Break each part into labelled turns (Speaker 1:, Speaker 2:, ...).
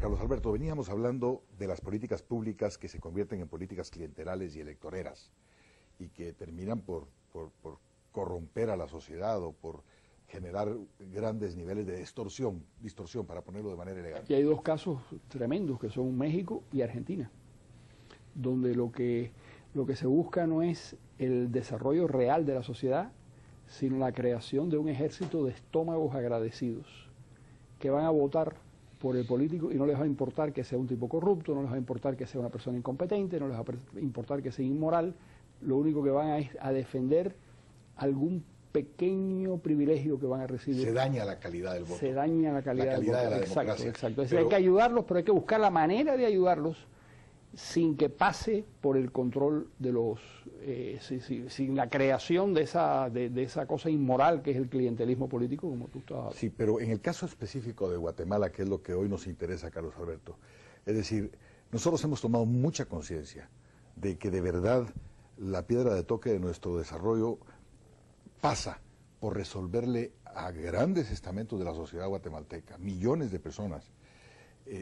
Speaker 1: Carlos Alberto, veníamos hablando de las políticas públicas que se convierten en políticas clienterales y electoreras y que terminan por corromper a la sociedad o por generar grandes niveles de distorsión, para ponerlo de manera elegante.
Speaker 2: Y hay dos casos tremendos que son México y Argentina, donde lo que se busca no es el desarrollo real de la sociedad, sino la creación de un ejército de estómagos agradecidos que van a votar por el político y no les va a importar que sea un tipo corrupto, no les va a importar que sea una persona incompetente, no les va a importar que sea inmoral, lo único que van es a defender algún pequeño privilegio que van a recibir.
Speaker 1: Se daña la calidad del voto.
Speaker 2: Se daña la calidad del voto.
Speaker 1: De la
Speaker 2: exacto,
Speaker 1: democracia.
Speaker 2: exacto. Es decir, hay que ayudarlos, pero hay que buscar la manera de ayudarlos sin que pase por el control de los, sin la creación de esa cosa inmoral que es el clientelismo político, como tú estabas hablando.
Speaker 1: Sí, pero en el caso específico de Guatemala, que es lo que hoy nos interesa, Carlos Alberto, es decir, nosotros hemos tomado mucha conciencia de que de verdad la piedra de toque de nuestro desarrollo pasa por resolverle a grandes estamentos de la sociedad guatemalteca, millones de personas,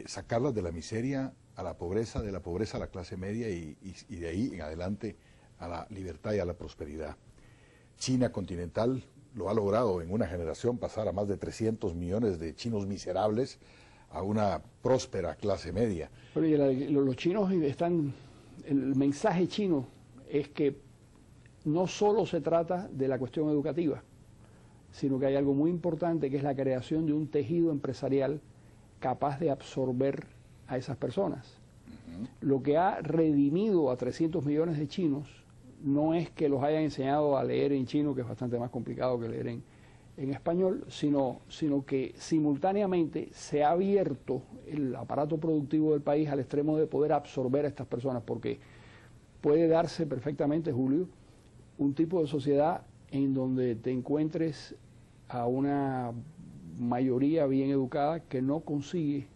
Speaker 1: sacarlas de la miseria a la pobreza, de la pobreza a la clase media y de ahí en adelante a la libertad y a la prosperidad. China continental lo ha logrado en una generación pasar a más de 300 millones de chinos miserables a una próspera clase media.
Speaker 2: Pero los chinos están, el mensaje chino es que no solo se trata de la cuestión educativa, sino que hay algo muy importante que es la creación de un tejido empresarial capaz de absorber a esas personas. Lo que ha redimido a 300 millones de chinos no es que los hayan enseñado a leer en chino, que es bastante más complicado que leer en español, sino que simultáneamente se ha abierto el aparato productivo del país al extremo de poder absorber a estas personas, porque puede darse perfectamente, Julio, un tipo de sociedad en donde te encuentres a una mayoría bien educada que no consigue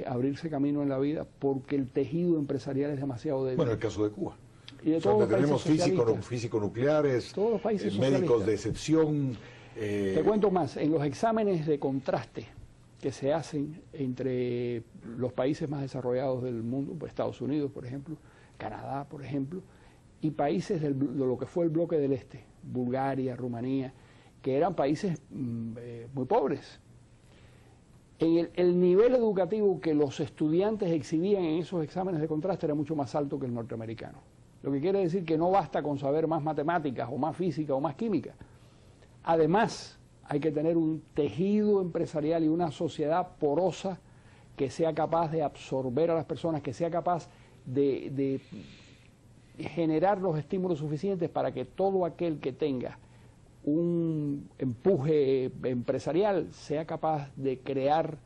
Speaker 2: abrirse camino en la vida porque el tejido empresarial es demasiado débil.
Speaker 1: Bueno, el caso de Cuba.
Speaker 2: Y de todos los
Speaker 1: tenemos
Speaker 2: países
Speaker 1: físico-nucleares,
Speaker 2: todos los países
Speaker 1: médicos de excepción.
Speaker 2: Te cuento más, en los exámenes de contraste que se hacen entre los países más desarrollados del mundo, pues Estados Unidos, por ejemplo, Canadá, por ejemplo, y países de lo que fue el bloque del Este, Bulgaria, Rumanía, que eran países muy pobres. El nivel educativo que los estudiantes exhibían en esos exámenes de contraste era mucho más alto que el norteamericano. Lo que quiere decir que no basta con saber más matemáticas o más física o más química. Además, hay que tener un tejido empresarial y una sociedad porosa que sea capaz de absorber a las personas, que sea capaz de generar los estímulos suficientes para que todo aquel que tenga un empuje empresarial sea capaz de crear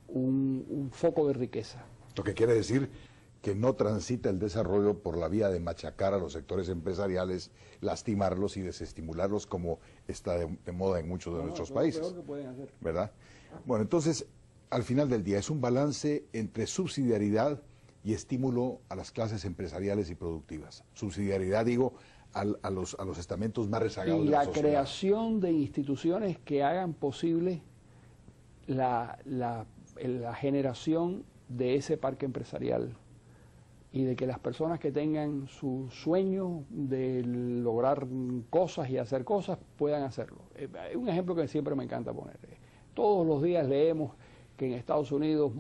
Speaker 2: un foco de riqueza.
Speaker 1: Lo que quiere decir que no transita el desarrollo por la vía de machacar a los sectores empresariales, lastimarlos y desestimularlos como está de moda en muchos de nuestros países.
Speaker 2: Lo peor que pueden hacer.
Speaker 1: ¿Verdad? Bueno, entonces, al final del día es un balance entre subsidiariedad y estímulo a las clases empresariales y productivas. Subsidiariedad, digo, a los estamentos más rezagados de la sociedad.
Speaker 2: Y la creación de instituciones que hagan posible la generación de ese parque empresarial y de que las personas que tengan su sueño de lograr cosas y hacer cosas puedan hacerlo. Un ejemplo que siempre me encanta poner. Todos los días leemos que en Estados Unidos,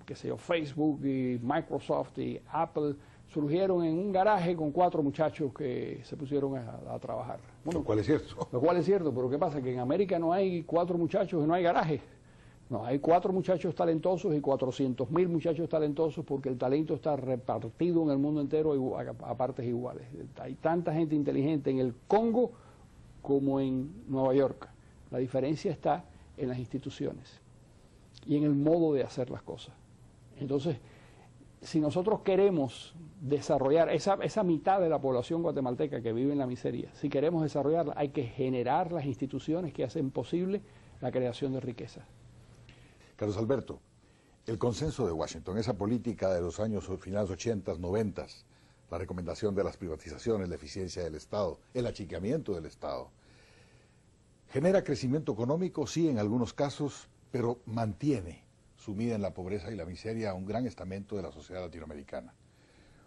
Speaker 2: qué sé yo, Facebook y Microsoft y Apple surgieron en un garaje con 4 muchachos que se pusieron a trabajar. Bueno,
Speaker 1: lo cual es cierto.
Speaker 2: Lo cual es cierto, pero ¿qué pasa? Que en América no hay 4 muchachos y no hay garaje. No, hay 4 muchachos talentosos y 400.000 muchachos talentosos porque el talento está repartido en el mundo entero a partes iguales. Hay tanta gente inteligente en el Congo como en Nueva York. La diferencia está en las instituciones y en el modo de hacer las cosas. Entonces, si nosotros queremos desarrollar esa mitad de la población guatemalteca que vive en la miseria, si queremos desarrollarla, hay que generar las instituciones que hacen posible la creación de riqueza.
Speaker 1: Carlos Alberto, el consenso de Washington, esa política de los años finales 80, 90, la recomendación de las privatizaciones, la eficiencia del Estado, el achicamiento del Estado, genera crecimiento económico, sí, en algunos casos, pero mantiene sumida en la pobreza y la miseria a un gran estamento de la sociedad latinoamericana.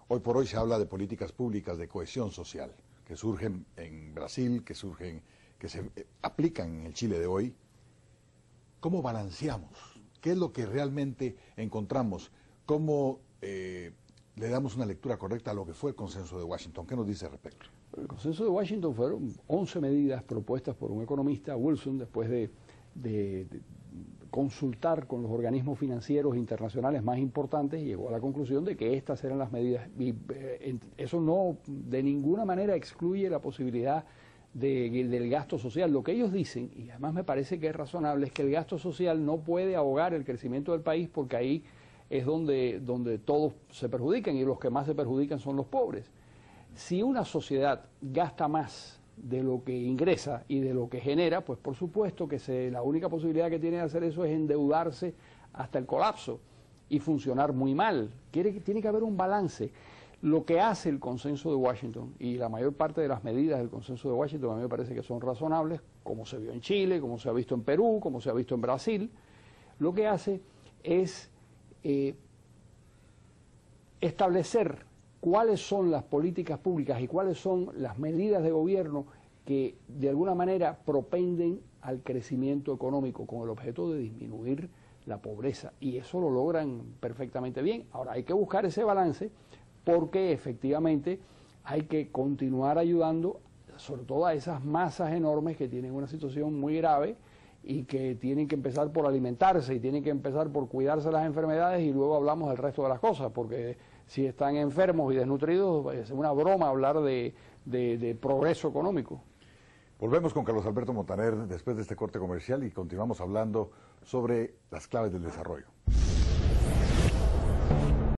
Speaker 1: Hoy por hoy se habla de políticas públicas de cohesión social, que surgen en Brasil, que se aplican en el Chile de hoy. ¿Cómo balanceamos? ¿Qué es lo que realmente encontramos? ¿Cómo le damos una lectura correcta a lo que fue el consenso de Washington? ¿Qué nos dice al respecto?
Speaker 2: El consenso de Washington fueron 11 medidas propuestas por un economista, Wilson, después de consultar con los organismos financieros internacionales más importantes, y llegó a la conclusión de que estas eran las medidas. Y eso no de ninguna manera excluye la posibilidad del gasto social. Lo que ellos dicen, y además me parece que es razonable, es que el gasto social no puede ahogar el crecimiento del país, porque ahí es donde todos se perjudican, y los que más se perjudican son los pobres. Si una sociedad gasta más de lo que ingresa y de lo que genera, pues por supuesto que la única posibilidad que tiene de hacer eso es endeudarse hasta el colapso y funcionar muy mal. Tiene que haber un balance. Lo que hace el consenso de Washington y la mayor parte de las medidas del consenso de Washington a mí me parece que son razonables, como se vio en Chile, como se ha visto en Perú, como se ha visto en Brasil. Lo que hace es establecer cuáles son las políticas públicas y cuáles son las medidas de gobierno que de alguna manera propenden al crecimiento económico con el objeto de disminuir la pobreza, y eso lo logran perfectamente bien. Ahora hay que buscar ese balance, porque efectivamente hay que continuar ayudando sobre todo a esas masas enormes que tienen una situación muy grave y que tienen que empezar por alimentarse y tienen que empezar por cuidarse de las enfermedades, y luego hablamos del resto de las cosas, porque si están enfermos y desnutridos es una broma hablar de progreso económico.
Speaker 1: Volvemos con Carlos Alberto Montaner después de este corte comercial y continuamos hablando sobre las claves del desarrollo.